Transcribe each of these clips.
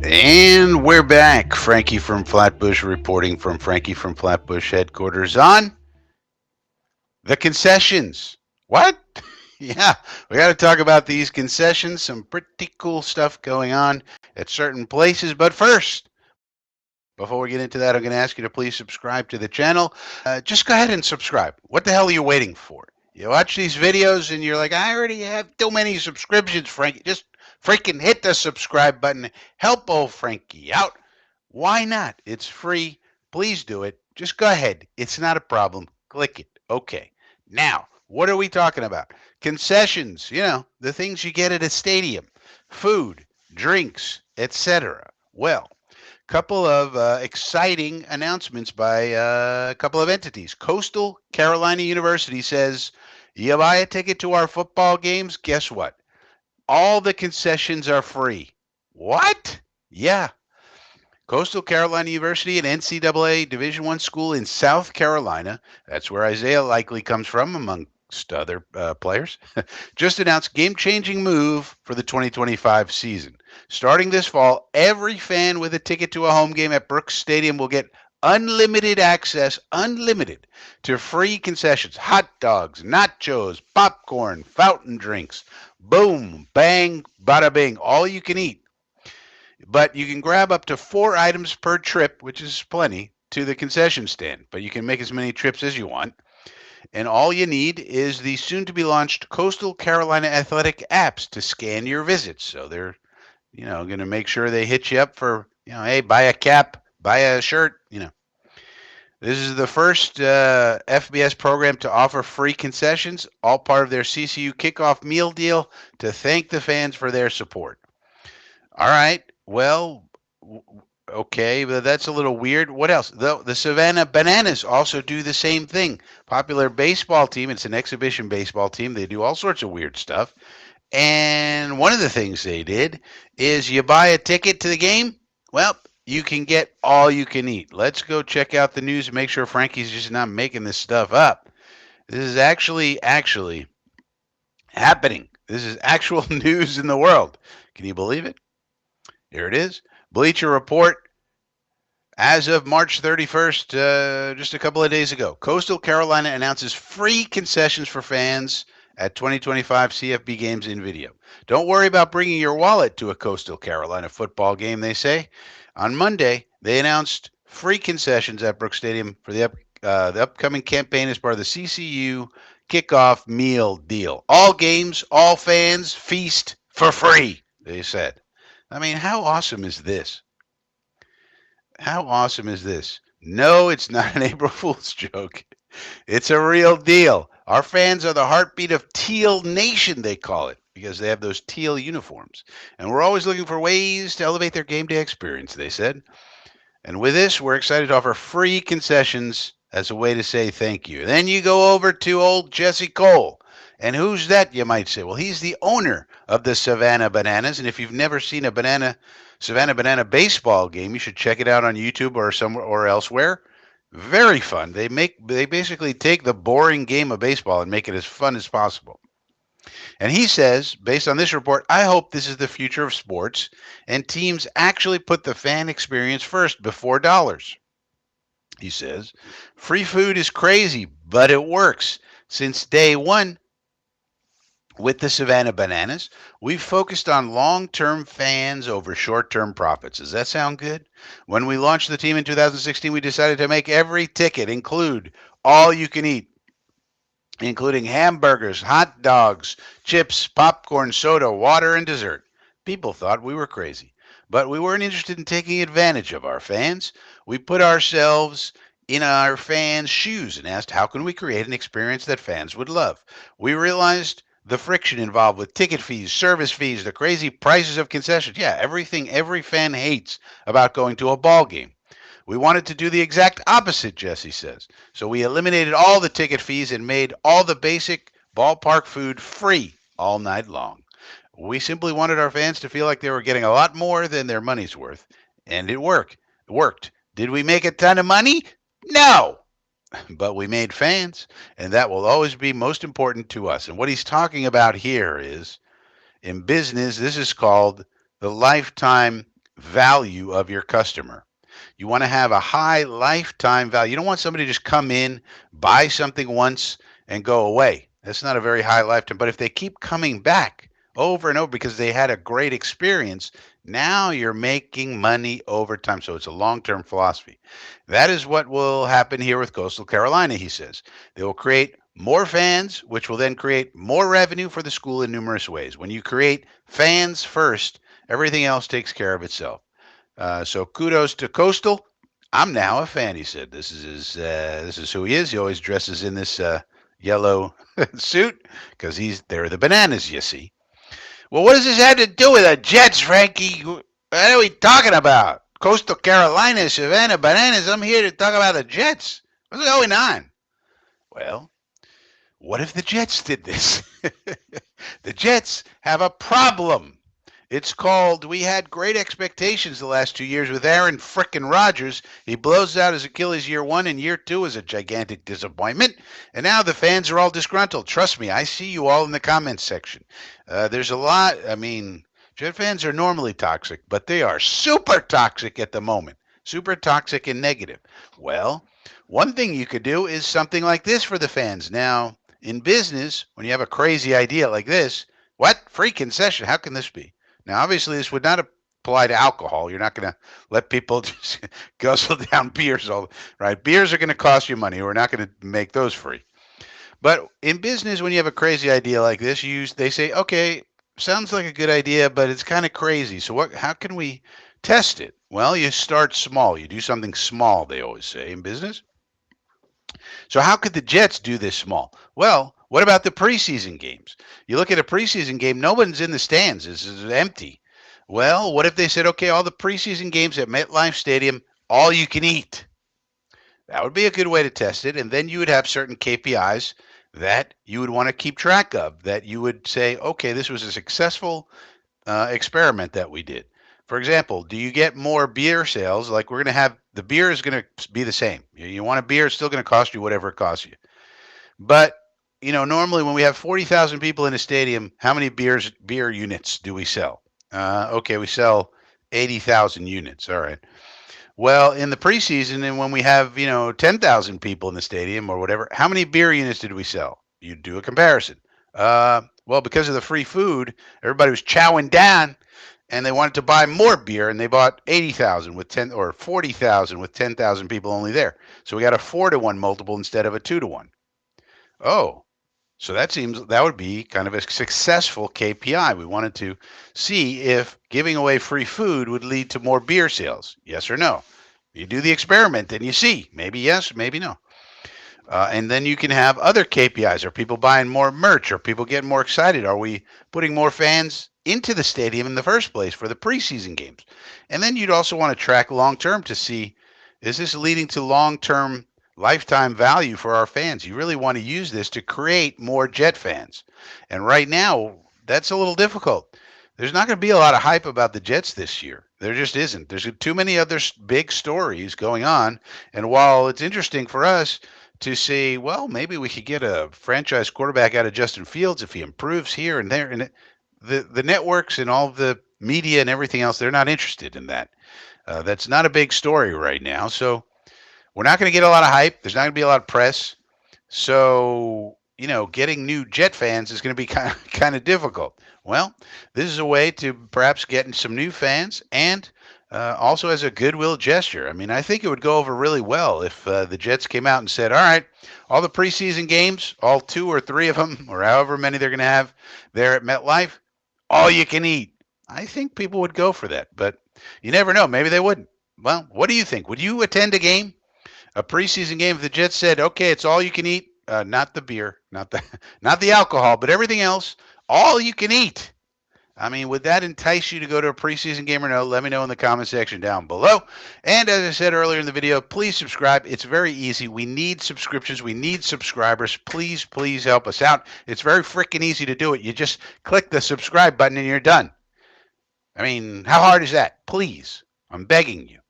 And we're back. Frankie from Flatbush reporting from Frankie from Flatbush headquarters on the concessions. What? Yeah, we got to talk about these concessions. Some pretty cool stuff going on at certain places. But first, before we get into that, I'm going to ask you to please subscribe to the channel. Just go ahead and subscribe. What the hell are you waiting for? You watch these videos and you're like, I already have too many subscriptions, Frankie. Just freaking hit the subscribe button. Help old Frankie out. Why not? It's free. Please do it. Just go ahead. It's not a problem. Click it. Okay. Now, what are we talking about? Concessions, the things you get at a stadium, food, drinks, etc. Well, couple of exciting announcements by a couple of entities. Coastal Carolina University says, you buy a ticket to our football games, guess what? All the concessions are free. What? Yeah. Coastal Carolina University, an NCAA Division I school in South Carolina, that's where Isaiah likely comes from, amongst other players, just announced game-changing move for the 2025 season. Starting this fall, every fan with a ticket to a home game at Brooks Stadium will get unlimited access, unlimited, to free concessions, hot dogs, nachos, popcorn, fountain drinks. Boom, bang, bada bing, all you can eat. But you can grab up to 4 items per trip, which is plenty, to the concession stand. But you can make as many trips as you want. And all you need is the soon to be launched Coastal Carolina Athletic apps to scan your visits. So they're, going to make sure they hit you up for, hey, buy a cap, buy a shirt. This is the first FBS program to offer free concessions, all part of their CCU kickoff meal deal to thank the fans for their support. All right. Well, okay, but that's a little weird. What else? The Savannah Bananas also do the same thing. Popular baseball team. It's an exhibition baseball team. They do all sorts of weird stuff. And one of the things they did is you buy a ticket to the game. Well, you can get all you can eat. Let's go check out the news and make sure Frankie's just not making this stuff up. This is actually happening. This is actual news in the world. Can you believe it? Here it is. Bleacher Report. As of March 31st, just a couple of days ago, Coastal Carolina announces free concessions for fans at 2025 CFB games in video. Don't worry about bringing your wallet to a Coastal Carolina football game, they say. On Monday, they announced free concessions at Brooks Stadium for the upcoming campaign as part of the CCU kickoff meal deal. All games, all fans, feast for free, they said. I mean, how awesome is this? How awesome is this? No, it's not an April Fool's joke. It's a real deal. Our fans are the heartbeat of Teal Nation, they call it, because they have those teal uniforms. And we're always looking for ways to elevate their game day experience, they said. And with this, we're excited to offer free concessions as a way to say thank you. Then you go over to old Jesse Cole. And who's that, you might say? Well, he's the owner of the Savannah Bananas. And if you've never seen a Savannah Banana baseball game, you should check it out on YouTube or somewhere or elsewhere. Very fun. They basically take the boring game of baseball and make it as fun as possible. And he says, based on this report, I hope this is the future of sports and teams actually put the fan experience first before dollars. He says, free food is crazy, but it works. Since day one, with the Savannah Bananas, we've focused on long-term fans over short-term profits. Does that sound good? When we launched the team in 2016, we decided to make every ticket include all you can eat, including hamburgers, hot dogs, chips, popcorn, soda, water, and dessert. People thought we were crazy, but we weren't interested in taking advantage of our fans. We put ourselves in our fans' shoes and asked, how can we create an experience that fans would love? We realized the friction involved with ticket fees, service fees, the crazy prices of concessions. Yeah, everything every fan hates about going to a ball game. We wanted to do the exact opposite, Jesse says. So we eliminated all the ticket fees and made all the basic ballpark food free all night long. We simply wanted our fans to feel like they were getting a lot more than their money's worth. And it worked. Did we make a ton of money? No. But we made fans, and that will always be most important to us. And what he's talking about here is, in business, this is called the lifetime value of your customer. You want to have a high lifetime value. You don't want somebody to just come in, buy something once, and go away. That's not a very high lifetime. But if they keep coming back over and over because they had a great experience, now you're making money over time. So it's a long term philosophy. That is what will happen here with Coastal Carolina, he says. They will create more fans, which will then create more revenue for the school in numerous ways. When you create fans first, everything else takes care of itself. So kudos to Coastal. I'm now a fan. He said, this is who he is. He always dresses in this yellow suit because they're the bananas, you see. Well, what does this have to do with the Jets, Frankie? What are we talking about? Coastal Carolina, Savannah Bananas. I'm here to talk about the Jets. What's going on? Well, what if the Jets did this? The Jets have a problem. It's called, we had great expectations the last 2 years with Aaron frickin' Rodgers. He blows out his Achilles year one, and year two is a gigantic disappointment. And now the fans are all disgruntled. Trust me, I see you all in the comments section. There's a lot. I mean, Jet fans are normally toxic, but they are super toxic at the moment. Super toxic and negative. Well, one thing you could do is something like this for the fans. Now, in business, when you have a crazy idea like this, what? Free concession? How can this be? Now, obviously, this would not apply to alcohol. You're not going to let people just guzzle down beers, right? Beers are going to cost you money. We're not going to make those free. But in business, when you have a crazy idea like this, they say, okay, sounds like a good idea, but it's kind of crazy. So how can we test it? Well, you start small. You do something small, they always say in business. So how could the Jets do this small? Well, what about the preseason games? You look at a preseason game, no one's in the stands. It's empty. Well, what if they said, okay, all the preseason games at MetLife Stadium, all you can eat? That would be a good way to test it. And then you would have certain KPIs that you would want to keep track of, that you would say, okay, this was a successful experiment that we did. For example, do you get more beer sales? Like we're going to have, the beer is going to be the same. You want a beer, it's still going to cost you whatever it costs you. But, normally when we have 40,000 people in a stadium, how many beer units do we sell? Okay, we sell 80,000 units. All right. Well, in the preseason, and when we have, 10,000 people in the stadium or whatever, how many beer units did we sell? You do a comparison. Well, because of the free food, everybody was chowing down and they wanted to buy more beer, and they bought 80,000 with 10 or 40,000 with 10,000 people only there. So we got a 4-to-1 multiple instead of a 2-to-1. Oh, so that would be kind of a successful KPI. We wanted to see if giving away free food would lead to more beer sales. Yes or no? You do the experiment and you see, maybe yes, maybe no. And then you can have other KPIs. Are people buying more merch? Are people getting more excited? Are we putting more fans into the stadium in the first place for the preseason games? And then you'd also want to track long term to see, is this leading to long term lifetime value for our fans? You really want to use this to create more Jet fans. And right now, that's a little difficult. There's not going to be a lot of hype about the Jets this year. There just isn't. There's too many other big stories going on. And while it's interesting for us to see, well, maybe we could get a franchise quarterback out of Justin Fields if he improves here and there, and the networks and all the media and everything else, they're not interested in that. That's not a big story right now. So we're not going to get a lot of hype. There's not going to be a lot of press. So, getting new Jet fans is going to be kind of difficult. Well, this is a way to perhaps get some new fans and also as a goodwill gesture. I mean, I think it would go over really well if the Jets came out and said, all right, all the preseason games, all 2 or 3 of them, or however many they're going to have there at MetLife, all you can eat. I think people would go for that, but you never know. Maybe they wouldn't. Well, what do you think? Would you attend a game? A preseason game if the Jets said, okay, it's all you can eat, not the beer, not the alcohol, but everything else, all you can eat. I mean, would that entice you to go to a preseason game or no? Let me know in the comment section down below. And as I said earlier in the video, please subscribe. It's very easy. We need subscriptions. We need subscribers. Please, please help us out. It's very freaking easy to do it. You just click the subscribe button and you're done. I mean, how hard is that? Please, I'm begging you.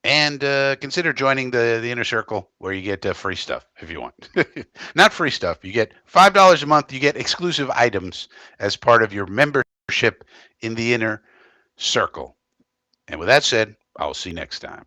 And consider joining the inner circle where you get free stuff if you want. Not free stuff. You get $5 a month. You get exclusive items as part of your membership in the inner circle. And with that said, I'll see you next time.